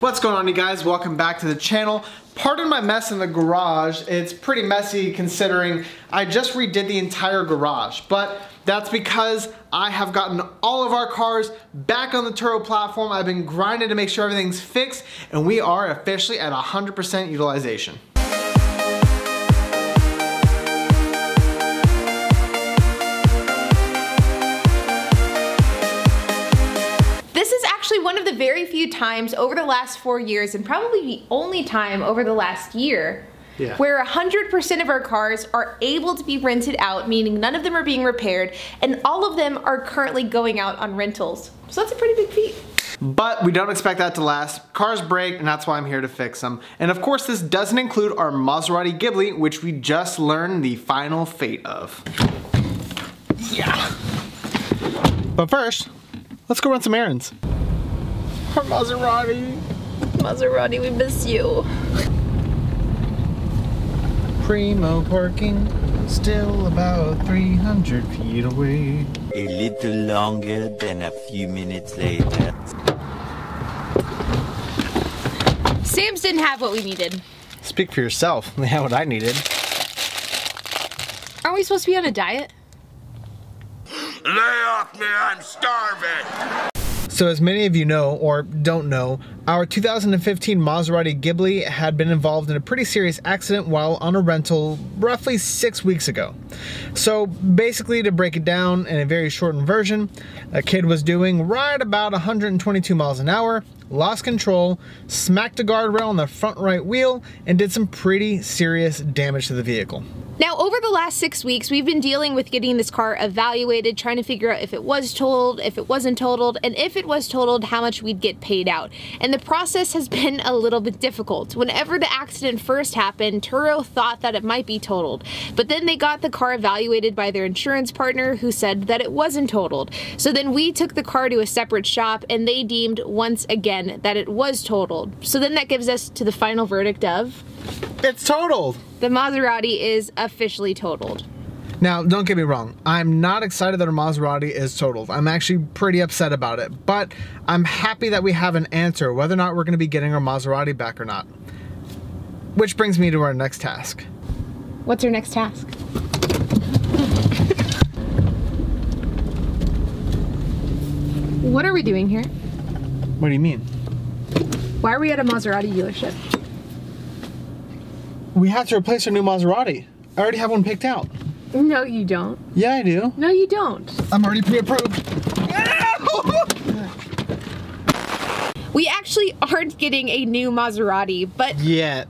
What's going on, you guys? Welcome back to the channel. Pardon my mess in the garage. It's pretty messy considering I just redid the entire garage, but that's because I have gotten all of our cars back on the Turo platform. I've been grinding to make sure everything's fixed, and we are officially at 100% utilization. One of the very few times over the last 4 years, and probably the only time over the last year, where 100% of our cars are able to be rented out, meaning none of them are being repaired, and all of them are currently going out on rentals. So that's a pretty big feat. But we don't expect that to last. Cars break, and that's why I'm here to fix them. And of course, this doesn't include our Maserati Ghibli, which we just learned the final fate of. Yeah. But first, let's go run some errands. Our Maserati. Maserati, we miss you. Primo parking, still about 300 feet away. A little longer than a few minutes later. Sam's didn't have what we needed. Speak for yourself. They had what I needed. Aren't we supposed to be on a diet? Lay off me, I'm starving! So as many of you know, or don't know, our 2015 Maserati Ghibli had been involved in a pretty serious accident while on a rental roughly 6 weeks ago. So basically, to break it down in a very shortened version, a kid was doing right about 122 miles an hour, lost control, smacked a guardrail on the front right wheel, and did some pretty serious damage to the vehicle. Now, over the last 6 weeks, we've been dealing with getting this car evaluated, trying to figure out if it was totaled, if it wasn't totaled, and if it was totaled, how much we'd get paid out. And the process has been a little bit difficult. Whenever the accident first happened, Turo thought that it might be totaled, but then they got the car evaluated by their insurance partner who said that it wasn't totaled. So then we took the car to a separate shop and they deemed once again that it was totaled. So then that gives us to the final verdict of... it's totaled! The Maserati is officially totaled. Now, don't get me wrong, I'm not excited that our Maserati is totaled. I'm actually pretty upset about it, but I'm happy that we have an answer whether or not we're going to be getting our Maserati back or not. Which brings me to our next task. What's our next task? What are we doing here? What do you mean? Why are we at a Maserati dealership? We have to replace our new Maserati. I already have one picked out. No, you don't. Yeah, I do. No, you don't. I'm already pre-approved. We actually aren't getting a new Maserati, but... yet.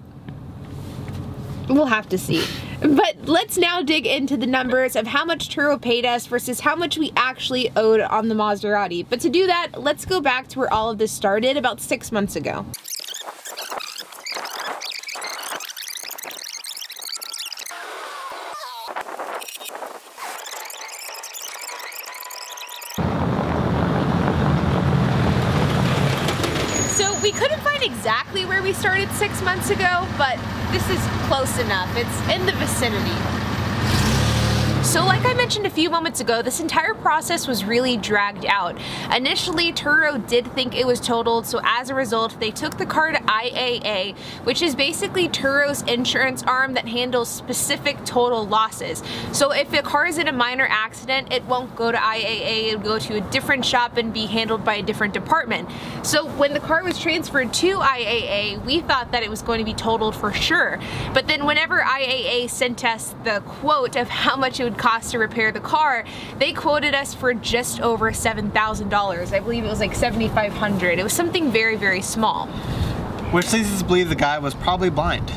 We'll have to see. But let's now dig into the numbers of how much Turo paid us versus how much we actually owed on the Maserati. But to do that, let's go back to where all of this started about 6 months ago. We couldn't find exactly where we started 6 months ago, but this is close enough. It's in the vicinity. So like I mentioned a few moments ago, this entire process was really dragged out. Initially, Turo did think it was totaled, so as a result, they took the car to IAA, which is basically Turo's insurance arm that handles specific total losses. So if a car is in a minor accident, it won't go to IAA, it'll go to a different shop and be handled by a different department. So when the car was transferred to IAA, we thought that it was going to be totaled for sure. But then whenever IAA sent us the quote of how much it would cost to repair the car, they quoted us for just over $7,000. I believe it was like $7,500. It was something very, very small. Which leads us to believe the guy was probably blind.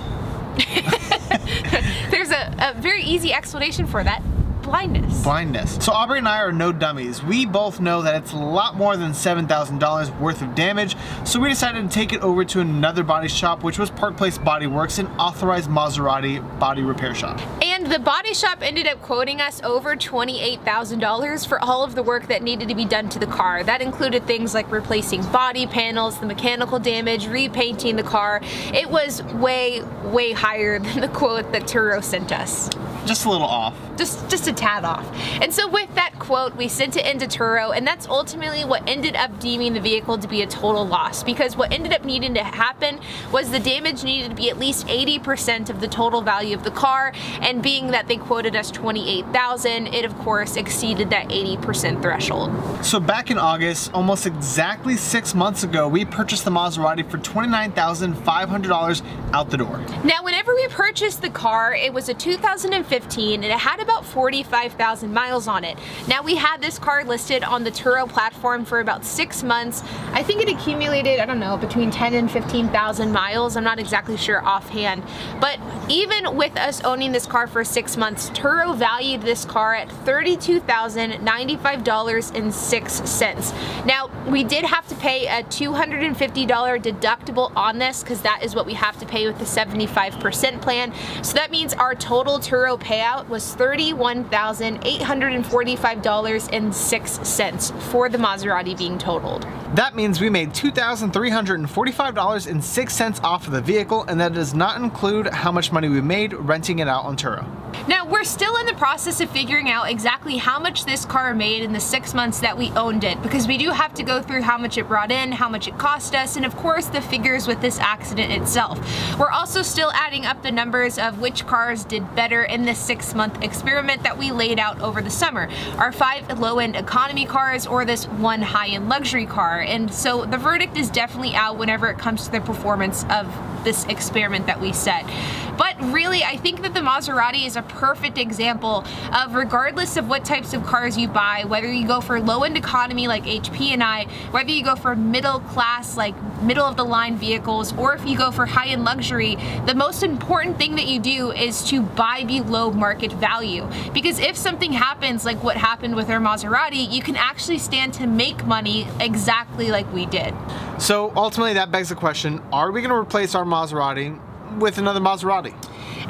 There's a very easy explanation for that. Blindness. Blindness. So Aubrey and I are no dummies. We both know that it's a lot more than $7,000 worth of damage, so we decided to take it over to another body shop, which was Park Place Body Works, an authorized Maserati body repair shop. And the body shop ended up quoting us over $28,000 for all of the work that needed to be done to the car. That included things like replacing body panels, the mechanical damage, repainting the car. It was way, way higher than the quote that Turo sent us. Just a little off. Just a tad off. And so with that quote, we sent it into Turo, and that's ultimately what ended up deeming the vehicle to be a total loss, because what ended up needing to happen was the damage needed to be at least 80% of the total value of the car, and being that they quoted us $28,000, it of course exceeded that 80% threshold. So back in August, almost exactly 6 months ago, we purchased the Maserati for $29,500 out the door. Now, whenever we purchased the car, it was a 2015 and it had about 45,000 miles on it. Now, we had this car listed on the Turo platform for about 6 months. I think it accumulated, I don't know, between 10 and 15,000 miles. I'm not exactly sure offhand. But even with us owning this car for 6 months, Turo valued this car at $32,095.06. Now, we did have to pay a $250 deductible on this, because that is what we have to pay with the 75% plan. So that means our total Turo payout was $31,845.06 for the Maserati being totaled. That means we made $2,345.06 off of the vehicle, and that does not include how much money we made renting it out on Turo. Now, we're still in the process of figuring out exactly how much this car made in the 6 months that we owned it, because we do have to go through how much it brought in, how much it cost us, and of course the figures with this accident itself. We're also still adding up the numbers of which cars did better in this 6-month experiment that we laid out over the summer. Our 5 low-end economy cars or this 1 high-end luxury car. And so the verdict is definitely out whenever it comes to the performance of this experiment that we set. But really, I think that the Maserati is a perfect example of, regardless of what types of cars you buy, whether you go for low-end economy like HP and I, whether you go for middle class like middle-of-the-line vehicles, or if you go for high-end luxury, the most important thing that you do is to buy below market value. Because if something happens like what happened with our Maserati, you can actually stand to make money exactly like we did. So ultimately that begs the question, are we going to replace our Maserati with another Maserati?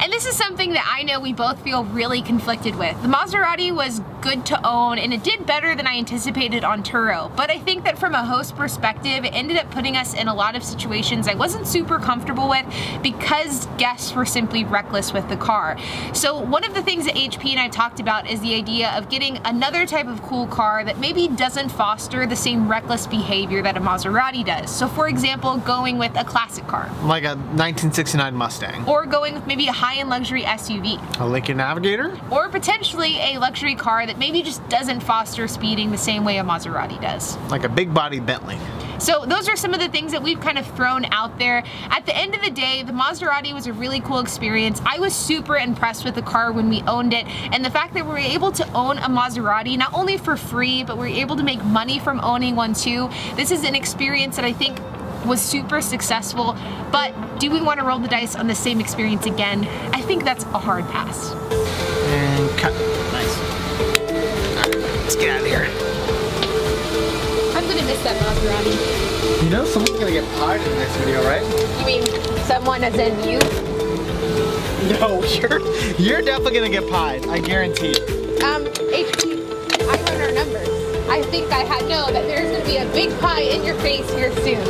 And this is something that I know we both feel really conflicted with. The Maserati was good to own, and it did better than I anticipated on Turo. But I think that from a host perspective, it ended up putting us in a lot of situations I wasn't super comfortable with, because guests were simply reckless with the car. So one of the things that HP and I talked about is the idea of getting another type of cool car that maybe doesn't foster the same reckless behavior that a Maserati does. So for example, going with a classic car. Like a 1969 Mustang. Or going with maybe a high-end luxury SUV. A Lincoln Navigator? Or potentially a luxury car that maybe just doesn't foster speeding the same way a Maserati does. Like a big body Bentley. So those are some of the things that we've kind of thrown out there. At the end of the day, the Maserati was a really cool experience. I was super impressed with the car when we owned it, and the fact that we were able to own a Maserati, not only for free, but we were able to make money from owning one too. This is an experience that I think was super successful, but do we want to roll the dice on the same experience again? I think that's a hard pass. And cut. Nice. Alright, let's get out of here. I'm gonna miss that Maserati. You know someone's gonna get pied in the next video, right? You mean someone as in you? No, you're definitely gonna get pied, I guarantee it. HP, I run our numbers. I think I know that there's gonna be a big pie in your face here soon.